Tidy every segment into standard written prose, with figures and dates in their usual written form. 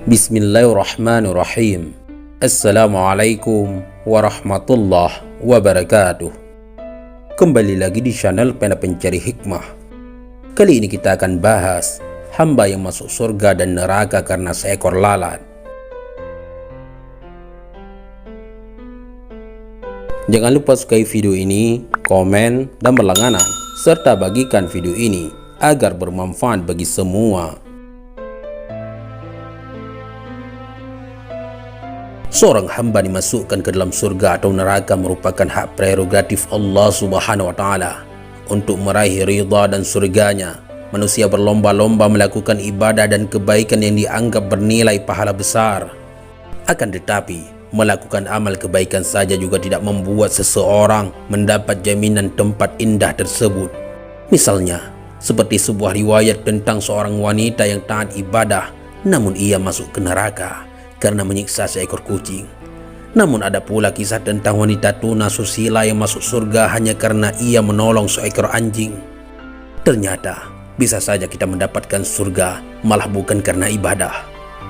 Bismillahirrahmanirrahim. Assalamualaikum warahmatullahi wabarakatuh. Kembali lagi di channel Pena Pencari Hikmah. Kali ini kita akan bahas hamba yang masuk surga dan neraka karena seekor lalat. Jangan lupa sukai video ini, komen, dan berlangganan, serta bagikan video ini agar bermanfaat bagi semua. Seorang hamba dimasukkan ke dalam surga atau neraka merupakan hak prerogatif Allah Subhanahu wa Ta'ala. Untuk meraih ridha dan surganya, manusia berlomba-lomba melakukan ibadah dan kebaikan yang dianggap bernilai pahala besar. Akan tetapi, melakukan amal kebaikan saja juga tidak membuat seseorang mendapat jaminan tempat indah tersebut. Misalnya, seperti sebuah riwayat tentang seorang wanita yang taat ibadah, namun ia masuk ke neraka karena menyiksa seekor kucing. Namun ada pula kisah tentang wanita tuna susila yang masuk surga hanya karena ia menolong seekor anjing. Ternyata bisa saja kita mendapatkan surga malah bukan karena ibadah,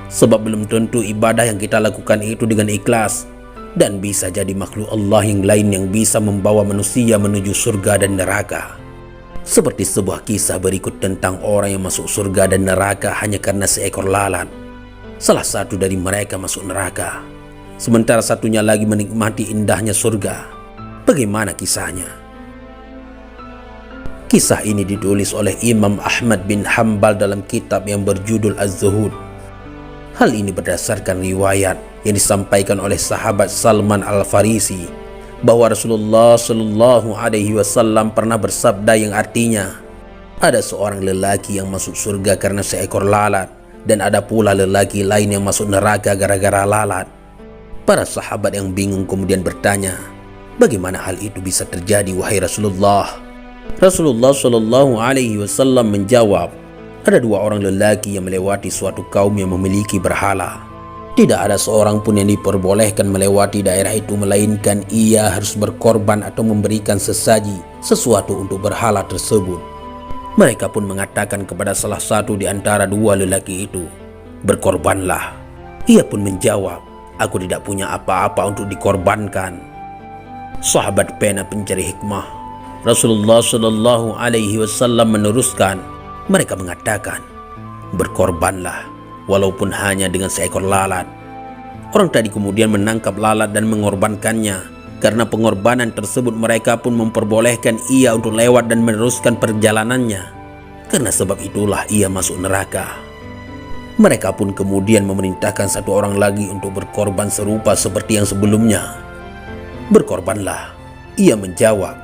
sebab belum tentu ibadah yang kita lakukan itu dengan ikhlas, dan bisa jadi makhluk Allah yang lain yang bisa membawa manusia menuju surga dan neraka. Seperti sebuah kisah berikut tentang orang yang masuk surga dan neraka hanya karena seekor lalat. Salah satu dari mereka masuk neraka, sementara satunya lagi menikmati indahnya surga. Bagaimana kisahnya? Kisah ini ditulis oleh Imam Ahmad bin Hanbal dalam kitab yang berjudul Az-Zuhud. Hal ini berdasarkan riwayat yang disampaikan oleh sahabat Salman Al-Farisi bahwa Rasulullah Shallallahu Alaihi Wasallam pernah bersabda yang artinya, ada seorang lelaki yang masuk surga karena seekor lalat, dan ada pula lelaki lain yang masuk neraka gara-gara lalat. Para sahabat yang bingung kemudian bertanya, bagaimana hal itu bisa terjadi wahai Rasulullah? Rasulullah Shallallahu Alaihi Wasallam menjawab, ada dua orang lelaki yang melewati suatu kaum yang memiliki berhala. Tidak ada seorang pun yang diperbolehkan melewati daerah itu melainkan ia harus berkorban atau memberikan sesaji sesuatu untuk berhala tersebut. Mereka pun mengatakan kepada salah satu di antara dua lelaki itu, berkorbanlah. Ia pun menjawab, aku tidak punya apa-apa untuk dikorbankan. Sahabat Pena Pencari Hikmah, Rasulullah Shallallahu Alaihi Wasallam meneruskan, mereka mengatakan, berkorbanlah walaupun hanya dengan seekor lalat. Orang tadi kemudian menangkap lalat dan mengorbankannya. Karena pengorbanan tersebut mereka pun memperbolehkan ia untuk lewat dan meneruskan perjalanannya. Karena sebab itulah ia masuk neraka. Mereka pun kemudian memerintahkan satu orang lagi untuk berkorban serupa seperti yang sebelumnya. Berkorbanlah. Ia menjawab,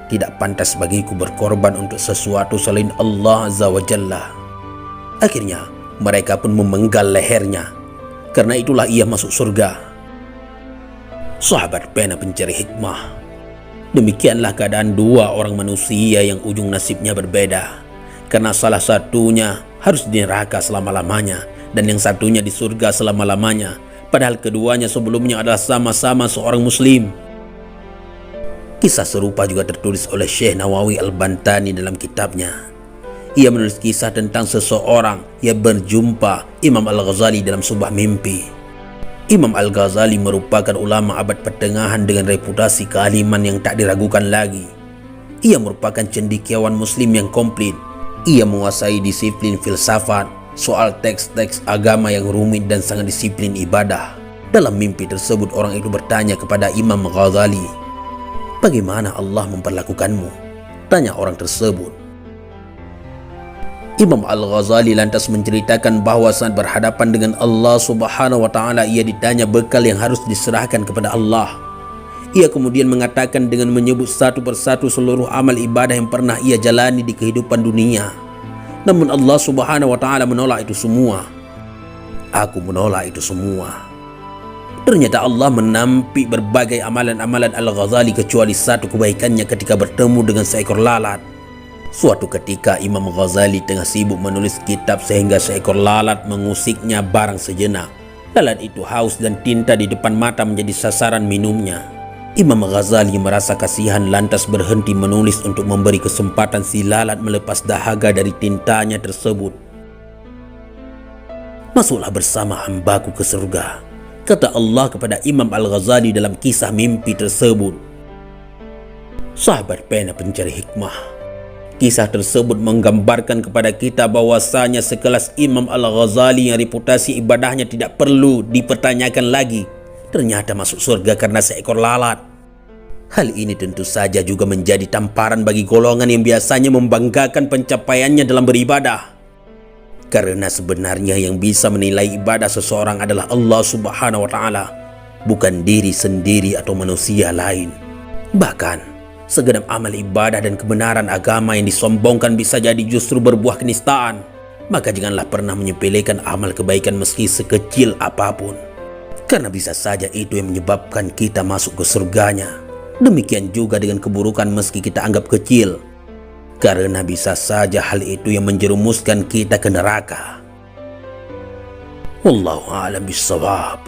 tidak pantas bagiku berkorban untuk sesuatu selain Allah Azza wa Jalla. Akhirnya mereka pun memenggal lehernya. Karena itulah ia masuk surga. Sahabat Pena Pencari Hikmah, demikianlah keadaan dua orang manusia yang ujung nasibnya berbeda. Karena salah satunya harus di neraka selama-lamanya dan yang satunya di surga selama-lamanya. Padahal keduanya sebelumnya adalah sama-sama seorang muslim. Kisah serupa juga tertulis oleh Syekh Nawawi Al-Bantani dalam kitabnya. Ia menulis kisah tentang seseorang yang berjumpa Imam Al-Ghazali dalam sebuah mimpi. Imam Al-Ghazali merupakan ulama abad pertengahan dengan reputasi kealiman yang tak diragukan lagi. Ia merupakan cendekiawan muslim yang komplit. Ia menguasai disiplin filsafat, soal teks-teks agama yang rumit dan sangat disiplin ibadah. Dalam mimpi tersebut orang itu bertanya kepada Imam Ghazali, bagaimana Allah memperlakukanmu? Tanya orang tersebut. Imam Al-Ghazali lantas menceritakan bahwa saat berhadapan dengan Allah Subhanahu wa Ta'ala ia ditanya bekal yang harus diserahkan kepada Allah. Ia kemudian mengatakan dengan menyebut satu persatu seluruh amal ibadah yang pernah ia jalani di kehidupan dunia. Namun Allah Subhanahu wa Ta'ala menolak itu semua. Aku menolak itu semua. Ternyata Allah menampik berbagai amalan-amalan Al-Ghazali kecuali satu kebaikannya ketika bertemu dengan seekor lalat. Suatu ketika Imam Ghazali tengah sibuk menulis kitab sehingga seekor lalat mengusiknya barang sejenak. Lalat itu haus dan tinta di depan mata menjadi sasaran minumnya. Imam Ghazali merasa kasihan lantas berhenti menulis untuk memberi kesempatan si lalat melepas dahaga dari tintanya tersebut. Masuklah bersama hambaku ke surga, kata Allah kepada Imam Al-Ghazali dalam kisah mimpi tersebut. Sahabat pena pencari hikmah, kisah tersebut menggambarkan kepada kita bahwasanya sekelas Imam Al-Ghazali yang reputasi ibadahnya tidak perlu dipertanyakan lagi, ternyata masuk surga karena seekor lalat. Hal ini tentu saja juga menjadi tamparan bagi golongan yang biasanya membanggakan pencapaiannya dalam beribadah. Karena sebenarnya yang bisa menilai ibadah seseorang adalah Allah Subhanahu wa Ta'ala, bukan diri sendiri atau manusia lain. Bahkan, segenap amal ibadah dan kebenaran agama yang disombongkan bisa jadi justru berbuah kenistaan. Maka janganlah pernah menyepelekan amal kebaikan meski sekecil apapun, karena bisa saja itu yang menyebabkan kita masuk ke surganya. Demikian juga dengan keburukan meski kita anggap kecil, karena bisa saja hal itu yang menjerumuskan kita ke neraka. Wallahu a'lam bishawab.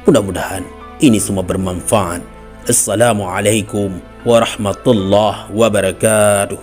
Mudah-mudahan ini semua bermanfaat. Assalamualaikum warahmatullahi wabarakatuh.